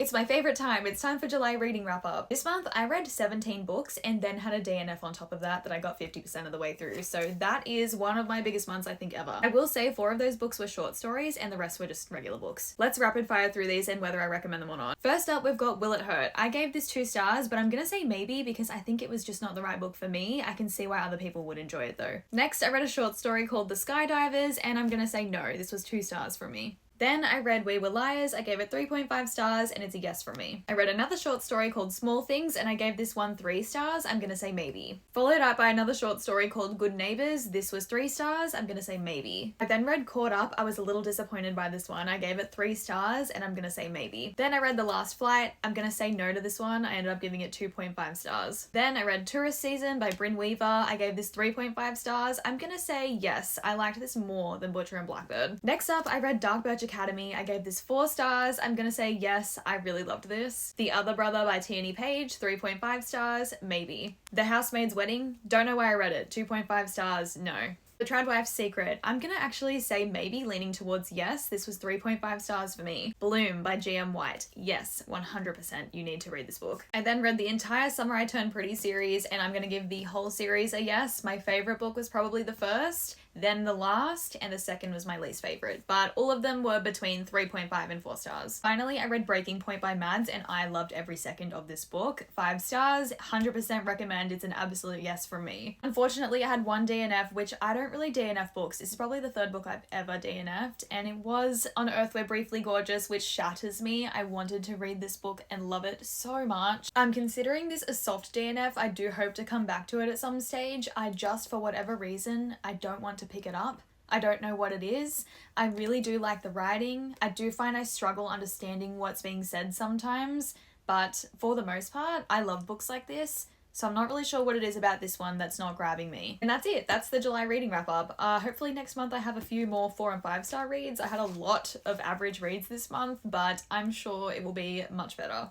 It's my favorite time. It's time for July reading wrap up. This month I read 17 books and then had a DNF on top of that I got 50% of the way through. So that is one of my biggest months I think ever. I will say 4 of those books were short stories and the rest were just regular books. Let's rapid fire through these and whether I recommend them or not. First up, we've got Will It Hurt. I gave this 2 stars, but I'm gonna say maybe because I think it was just not the right book for me. I can see why other people would enjoy it though. Next, I read a short story called The Skydivers and I'm gonna say no. This was 2 stars from me. Then I read We Were Liars, I gave it 3.5 stars and it's a yes from me. I read another short story called Small Things and I gave this one 3 stars, I'm gonna say maybe. Followed up by another short story called Good Neighbors, this was 3 stars, I'm gonna say maybe. I then read Caught Up, I was a little disappointed by this one, I gave it 3 stars and I'm gonna say maybe. Then I read The Last Flight, I'm gonna say no to this one, I ended up giving it 2.5 stars. Then I read Tourist Season by Bryn Weaver, I gave this 3.5 stars, I'm gonna say yes, I liked this more than Butcher and Blackbird. Next up, I read Dark Birch Academy, I gave this 4 stars, I'm gonna say yes, I really loved this. The Other Brother by Tierney Page, 3.5 stars, maybe. The Housemaid's Wedding, don't know why I read it, 2.5 stars, no. The Trad Wife's Secret, I'm gonna actually say maybe, leaning towards yes, this was 3.5 stars for me. Bloom by GM White, yes, 100% you need to read this book. I then read the entire Summer I Turned Pretty series and I'm gonna give the whole series a yes. My favorite book was probably the first, then the last, and the second was my least favorite, but all of them were between 3.5 and 4 stars. Finally, I read Breaking Point by Mads and I loved every second of this book. 5 stars, 100% recommend, it's an absolute yes from me. Unfortunately, I had 1 DNF, which I don't really DNF books. This is probably the 3rd book I've ever DNF'd, and it was On Earth We're Briefly Gorgeous, which shatters me. I wanted to read this book and love it so much. I'm considering this a soft DNF. I do hope to come back to it at some stage. I just, for whatever reason, I don't want to pick it up. I don't know what it is. I really do like the writing. I do find I struggle understanding what's being said sometimes, but for the most part, I love books like this. So I'm not really sure what it is about this one that's not grabbing me. And that's it. That's the July reading wrap up. Hopefully next month I have a few more 4 and 5 star reads. I had a lot of average reads this month, but I'm sure it will be much better.